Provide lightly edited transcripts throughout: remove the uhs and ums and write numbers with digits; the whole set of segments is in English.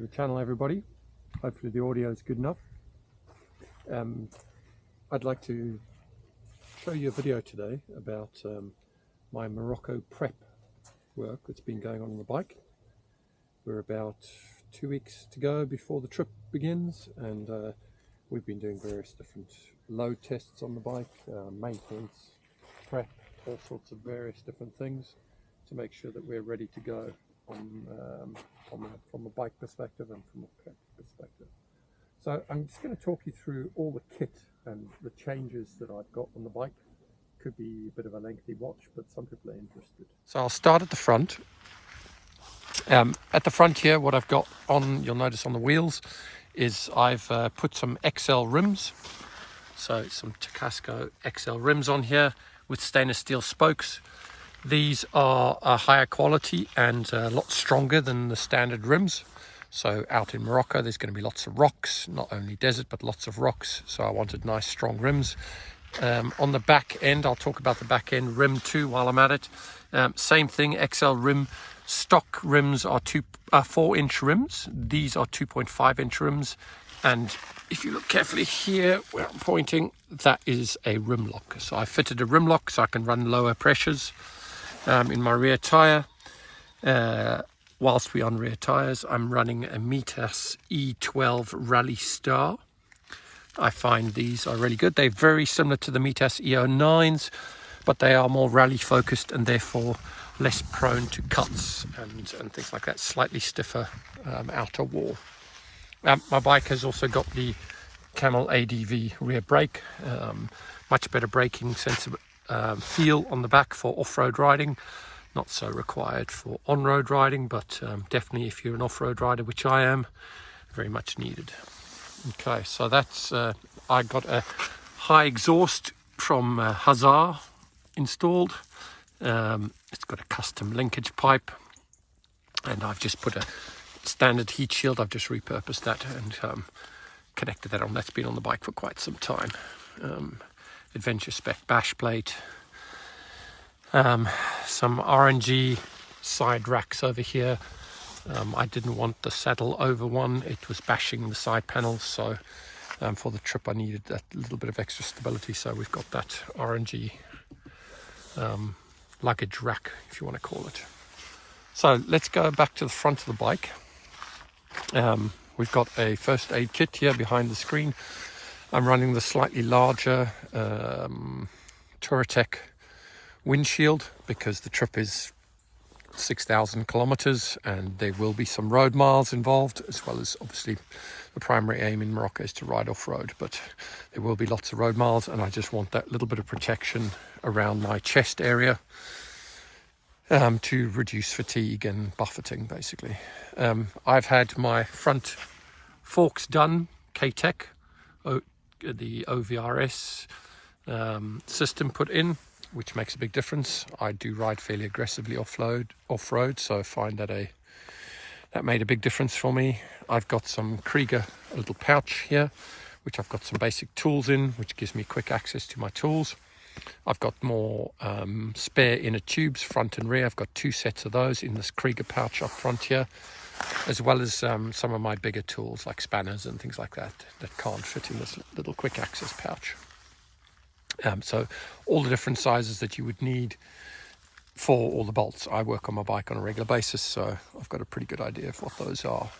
to the channel, everybody. Hopefully the audio is good enough. I'd like to show you a video today about my Morocco prep work that's been going on the bike. We're about 2 weeks to go before the trip begins, and we've been doing various different load tests on the bike, maintenance, prep, all sorts of various different things to make sure that we're ready to go from a bike perspective and from a prep perspective. So I'm just going to talk you through all the kit and the changes that I've got on the bike. Could be a bit of a lengthy watch, but some people are interested. So I'll start at the front. At the front here, what I've got on, you'll notice on the wheels, is I've put some XL rims. So some Tacasco XL rims on here with stainless steel spokes. These are a higher quality and a lot stronger than the standard rims. So out in Morocco, there's going to be lots of rocks, not only desert, but lots of rocks. So I wanted nice, strong rims. On the back end, I'll talk about the back end rim too while I'm at it. Same thing, XL rim. Stock rims are 4-inch rims. These are 2.5-inch rims. And if you look carefully here where I'm pointing, that is a rim lock. So I fitted a rim lock so I can run lower pressures in my rear tire. Whilst we're on rear tires, I'm running a Mitas E12 Rally Star. I find these are really good. They're very similar to the Mitas E09s, but they are more rally focused and therefore less prone to cuts and things like that. Slightly stiffer outer wall. My bike has also got the Camel ADV rear brake. Much better braking feel on the back for off-road riding. Not so required for on-road riding, but definitely if you're an off-road rider, which I am, very much needed. Okay, so that's I got a high exhaust from Hazard installed. It's got a custom linkage pipe, and I've just put a standard heat shield. I've just repurposed that and connected that on. That's been on the bike for quite some time. Adventure spec bash plate. Some RNG side racks over here. I didn't want the saddle over one. It was bashing the side panels, so for the trip I needed that little bit of extra stability, so we've got that RNG luggage rack, if you want to call it. So let's go back to the front of the bike. We've got a first aid kit here behind the screen. I'm running the slightly larger Touratech windshield because the trip is 6,000 kilometers and there will be some road miles involved, as well as obviously the primary aim in Morocco is to ride off-road, but there will be lots of road miles, and I just want that little bit of protection around my chest area to reduce fatigue and buffeting basically. I've had my front forks done, K-Tech, the OVRS system put in, which makes a big difference. I do ride fairly aggressively off-road, so I find that that made a big difference for me. I've got some Krieger, a little pouch here, which I've got some basic tools in, which gives me quick access to my tools. I've got more spare inner tubes, front and rear. I've got 2 sets of those in this Krieger pouch up front here, as well as some of my bigger tools like spanners and things like that can't fit in this little quick access pouch. So all the different sizes that you would need for all the bolts. I work on my bike on a regular basis, so I've got a pretty good idea of what those are.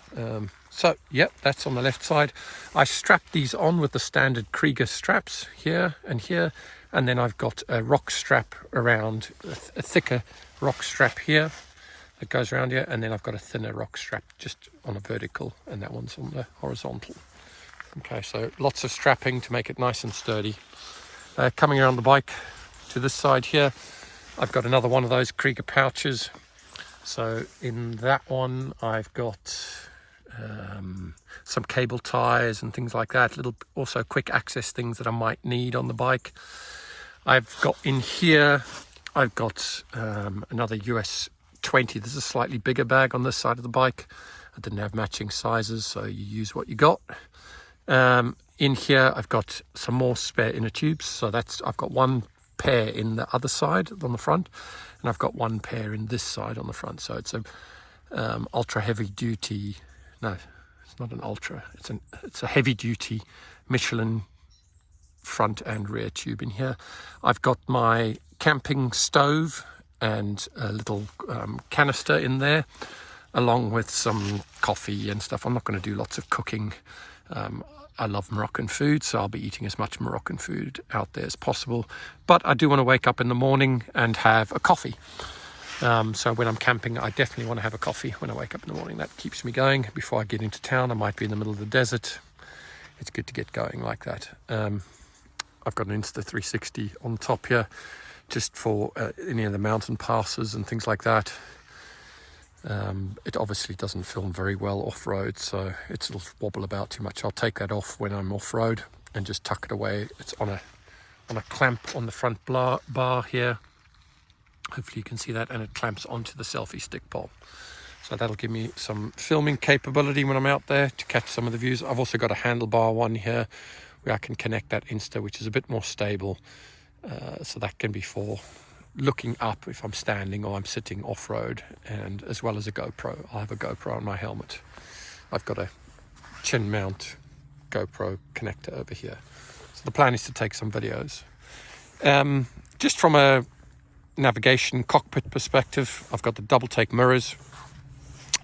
So yep, that's on the left side. I strapped these on with the standard Krieger straps here, and then I've got a rock strap around, a thicker rock strap here that goes around here, and then I've got a thinner rock strap just on a vertical, and that one's on the horizontal. Okay, so lots of strapping to make it nice and sturdy. Coming around the bike to this side here, I've got another one of those Krieger pouches. So in that one I've got some cable ties and things like that, little also quick access things that I might need on the bike. I've got in here, I've got another US 20. This is a slightly bigger bag on this side of the bike. I didn't have matching sizes, so you use what you got. In here I've got some more spare inner tubes, so I've got 1 pair in the other side on the front, and I've got 1 pair in this side on the front. So it's a ultra heavy duty No, it's not an Ultra. It's a heavy duty Michelin front and rear tube in here. I've got my camping stove and a little canister in there, along with some coffee and stuff. I'm not going to do lots of cooking. I love Moroccan food, so I'll be eating as much Moroccan food out there as possible. But I do want to wake up in the morning and have a coffee. So when I'm camping, I definitely want to have a coffee when I wake up in the morning. That keeps me going. Before I get into town, I might be in the middle of the desert. It's good to get going like that. I've got an Insta360 on top here, just for any of the mountain passes and things like that. It obviously doesn't film very well off-road, so it'll wobble about too much. I'll take that off when I'm off-road and just tuck it away. It's on a clamp on the front bar here. Hopefully you can see that, and it clamps onto the selfie stick pole. So that'll give me some filming capability when I'm out there to catch some of the views. I've also got a handlebar one here where I can connect that Insta, which is a bit more stable. So that can be for looking up if I'm standing or I'm sitting off-road, and as well as a GoPro. I'll have a GoPro on my helmet. I've got a chin mount GoPro connector over here. So the plan is to take some videos. Just from a navigation cockpit perspective, I've got the double take mirrors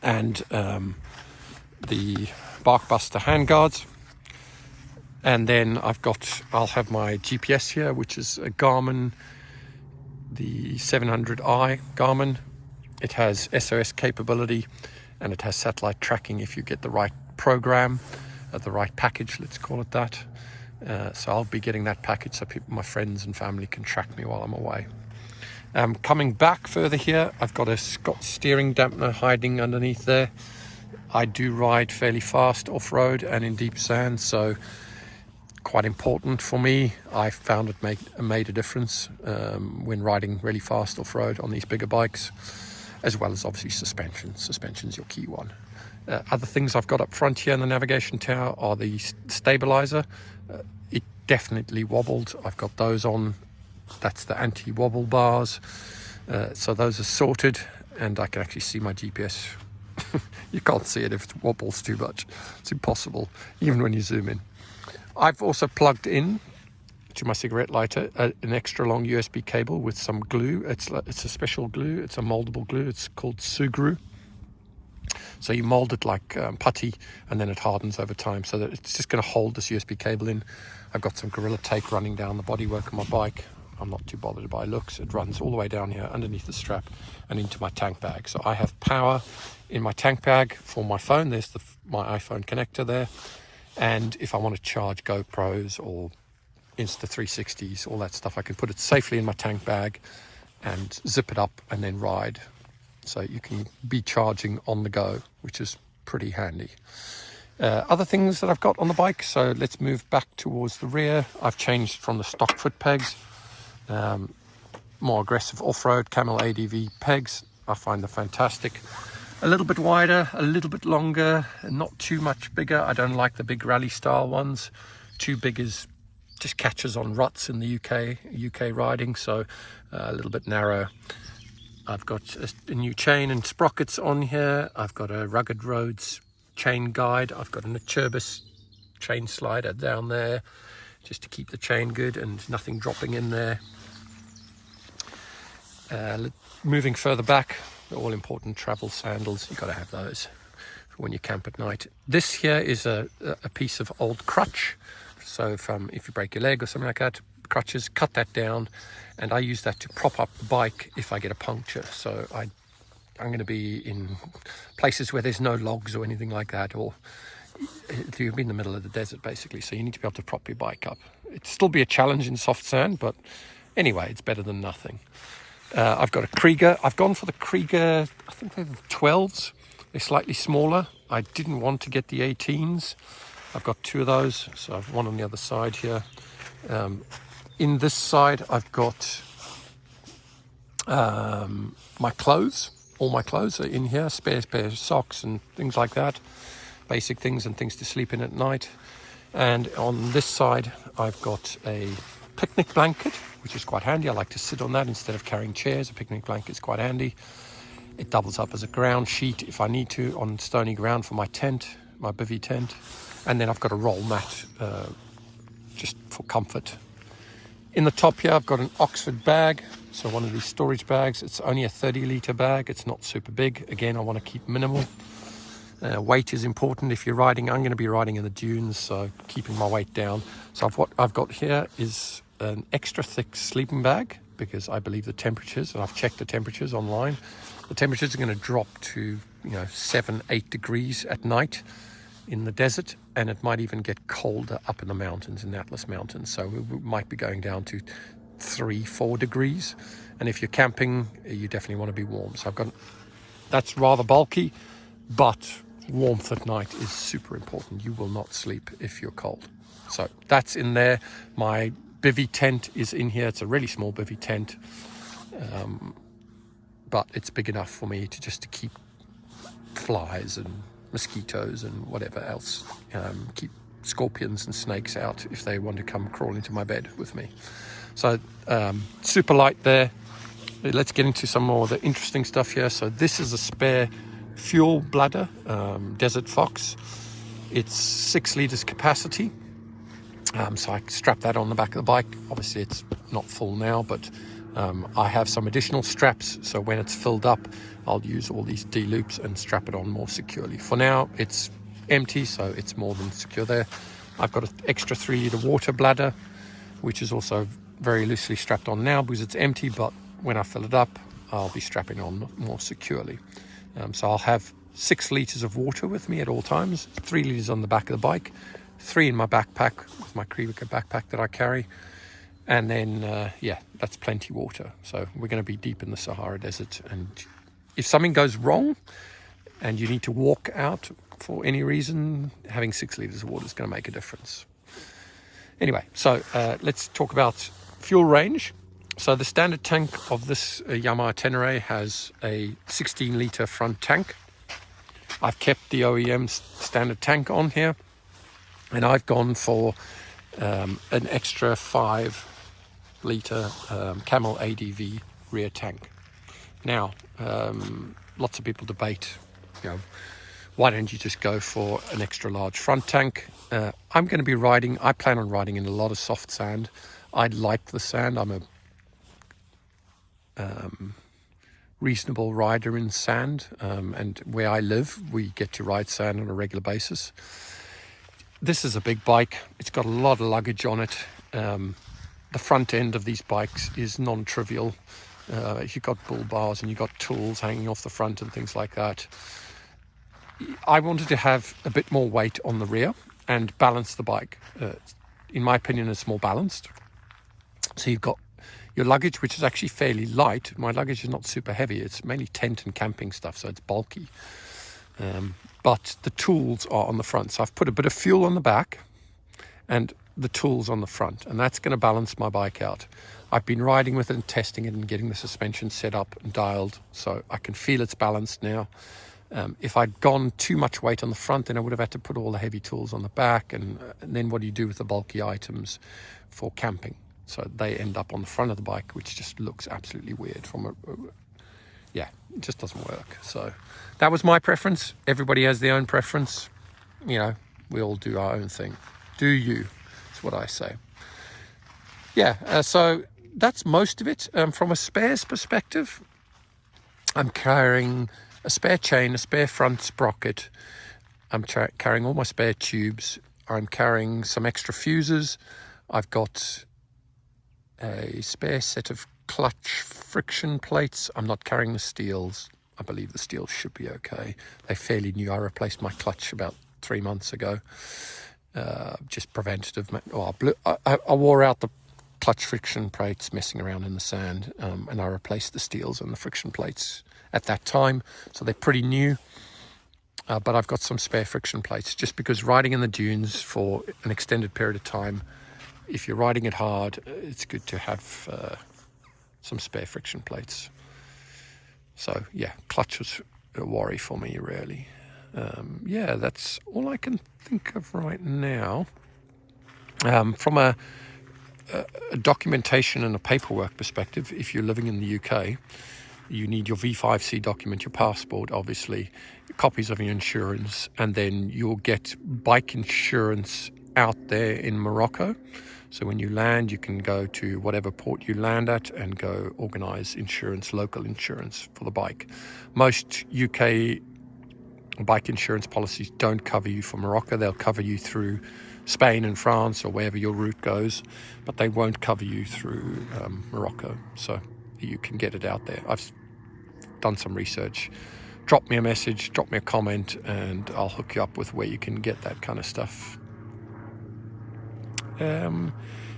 and the Barkbuster handguards. And then I'll have my GPS here, which is a Garmin, the 700i Garmin. It has SOS capability and it has satellite tracking if you get the right program, the right package, let's call it that. So I'll be getting that package so my friends and family can track me while I'm away. Coming back further here, I've got a Scott steering dampener hiding underneath there. I do ride fairly fast off-road and in deep sand, so quite important for me. I found it made a difference when riding really fast off-road on these bigger bikes, as well as obviously suspension. Suspension's your key one. Other things I've got up front here in the navigation tower are the stabilizer. It definitely wobbled. I've got those on. That's the anti-wobble bars. So those are sorted, and I can actually see my GPS. You can't see it if it wobbles too much. It's impossible, even when you zoom in. I've also plugged in to my cigarette lighter an extra long USB cable with some glue. It's a special glue. It's a moldable glue. It's called Sugru. So you mold it like putty, and then it hardens over time, so that it's just going to hold this USB cable in. I've got some Gorilla Tape running down the bodywork of my bike. I'm not too bothered by looks. It runs all the way down here underneath the strap and into my tank bag. So I have power in my tank bag for my phone. There's my iPhone connector there. And if I want to charge GoPros or Insta360s, all that stuff, I can put it safely in my tank bag and zip it up and then ride. So you can be charging on the go, which is pretty handy. Other things that I've got on the bike, so let's move back towards the rear. I've changed from the stock foot pegs, more aggressive off-road Camel ADV pegs. I find them fantastic. A little bit wider, a little bit longer, not too much bigger. I don't like the big rally style ones. Too big is just catches on ruts in the UK riding, so a little bit narrow. I've got a new chain and sprockets on here. I've got a Rugged Roads chain guide. I've got an Acerbis chain slider down there just to keep the chain good and nothing dropping in there. Moving further back, the all important travel sandals. You've got to have those for when you camp at night. This here is a piece of old crutch. So if you break your leg or something like that, crutches, cut that down, and I use that to prop up the bike if I get a puncture. So I'm going to be in places where there's no logs or anything like that, or you'll be in the middle of the desert basically, so you need to be able to prop your bike up. It'll still be a challenge in soft sand, but anyway, it's better than nothing. I've got a Krieger. I've gone for the Krieger, I think they're the 12s. They're slightly smaller. I didn't want to get the 18s. I've got two of those, so I've one on the other side here. In this side, I've got my clothes. All my clothes are in here, spare pair of socks and things like that. Basic things and things to sleep in at night. And on this side, I've got a picnic blanket, which is quite handy. I like to sit on that instead of carrying chairs. A picnic blanket is quite handy. It doubles up as a ground sheet if I need to on stony ground for my tent, my bivvy tent. And then I've got a roll mat just for comfort. In the top here, I've got an Oxford bag. So one of these storage bags. It's only a 30-litre bag. It's not super big. Again, I want to keep minimal. Weight is important if you're riding. I'm going to be riding in the dunes, so keeping my weight down. So what I've got here is an extra thick sleeping bag, because I believe the temperatures, and I've checked the temperatures online, the temperatures are going to drop to 7-8 degrees at night in the desert, and it might even get colder up in the mountains, in the Atlas Mountains. So we might be going down to 3-4 degrees, and if you're camping, you definitely want to be warm. So that's rather bulky, but warmth at night is super important. You will not sleep if you're cold. So that's in there. My bivvy tent is in here. It's a really small bivvy tent, but it's big enough for me to keep flies and mosquitoes and whatever else, keep scorpions and snakes out if they want to come crawl into my bed with me. So super light there. Let's get into some more of the interesting stuff here. So this is a spare fuel bladder, Desert Fox. It's 6 litres capacity. So I strap that on the back of the bike. Obviously it's not full now, but I have some additional straps, so when it's filled up, I'll use all these D-loops and strap it on more securely. For now, it's empty, so it's more than secure there. I've got an extra 3-litre water bladder, which is also very loosely strapped on now because it's empty, but when I fill it up, I'll be strapping on more securely. So I'll have 6 litres of water with me at all times, 3 litres on the back of the bike, 3 in my backpack with my Krivica backpack that I carry. And then, that's plenty water. So we're going to be deep in the Sahara Desert. And if something goes wrong and you need to walk out for any reason, having 6 litres of water is going to make a difference. Anyway, so let's talk about fuel range. So the standard tank of this Yamaha Tenere has a 16-litre front tank. I've kept the OEM standard tank on here, and I've gone for an extra 5-litre Camel ADV rear tank. Now, lots of people debate, why don't you just go for an extra large front tank? I'm going to be I plan on riding in a lot of soft sand. I like the sand. I'm a reasonable rider in sand, and where I live, we get to ride sand on a regular basis. This is a big bike. It's got a lot of luggage on it. The front end of these bikes is non-trivial. You've got bull bars and you've got tools hanging off the front and things like that. I wanted to have a bit more weight on the rear and balance the bike. In my opinion, it's more balanced. So you've got your luggage, which is actually fairly light. My luggage is not super heavy. It's mainly tent and camping stuff, so it's bulky. But the tools are on the front. So I've put a bit of fuel on the back and the tools on the front, and that's going to balance my bike out. I've been riding with it and testing it and getting the suspension set up and dialed, so I can feel it's balanced now. If I'd gone too much weight on the front, then I would have had to put all the heavy tools on the back, and then what do you do with the bulky items for camping? So they end up on the front of the bike, which just looks absolutely weird it just doesn't work. So that was my preference. Everybody has their own preference. We all do our own thing. Do you? That's what I say. So that's most of it. From a spares perspective, I'm carrying a spare chain, a spare front sprocket. I'm carrying all my spare tubes. I'm carrying some extra fuses. I've got a spare set of clutch friction plates. I'm not carrying the steels. I believe the steels should be okay. They're fairly new. I replaced my clutch about 3 months ago. Just preventative. I wore out the clutch friction plates messing around in the sand, and I replaced the steels and the friction plates at that time. So they're pretty new. But I've got some spare friction plates just because riding in the dunes for an extended period of time, if you're riding it hard, it's good to have some spare friction plates. So clutch was a worry for me, really. That's all I can think of right now. From a documentation and a paperwork perspective, if you're living in the UK, You need your V5C document, your passport, obviously, copies of your insurance, and then you'll get bike insurance out there in Morocco. So when you land, you can go to whatever port you land at and go organize insurance, local insurance for the bike. Most UK bike insurance policies don't cover you for Morocco. They'll cover you through Spain and France or wherever your route goes, but they won't cover you through Morocco. So you can get it out there. I've done some research. Drop me a message, drop me a comment, and I'll hook you up with where you can get that kind of stuff.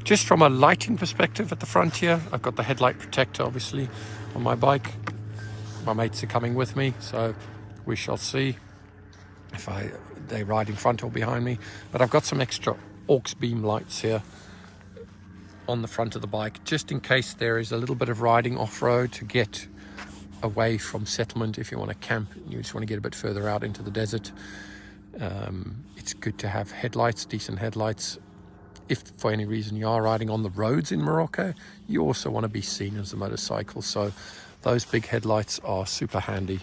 Just from a lighting perspective at the front here, I've got the headlight protector obviously on my bike. My mates are coming with me, so we shall see if they ride in front or behind me. But I've got some extra aux beam lights here on the front of the bike, just in case there is a little bit of riding off-road to get away from settlement. If you want to camp and you just want to get a bit further out into the desert, it's good to have headlights, decent headlights. If for any reason you are riding on the roads in Morocco, you also want to be seen as a motorcycle. So those big headlights are super handy.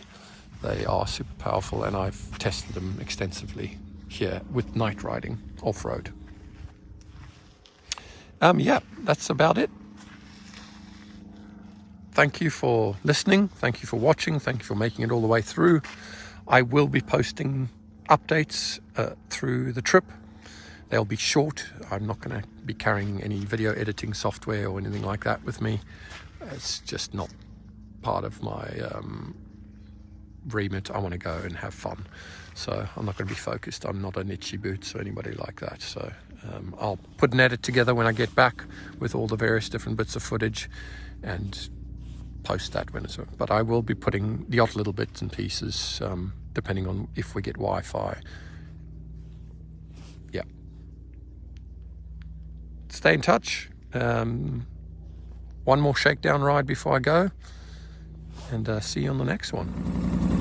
They are super powerful, and I've tested them extensively here with night riding off-road. Yeah, that's about it. Thank you for listening. Thank you for watching. Thank you for making it all the way through. I will be posting updates through the trip. They'll be short. I'm not going to be carrying any video editing software or anything like that with me. It's just not part of my remit. I want to go and have fun. So I'm not going to be focused. I'm not an itchy boots or anybody like that. So I'll put an edit together when I get back with all the various different bits of footage and post that when it's. But I will be putting the odd little bits and pieces depending on if we get Wi-Fi. Yeah. Stay in touch. One more shakedown ride before I go, and see you on the next one.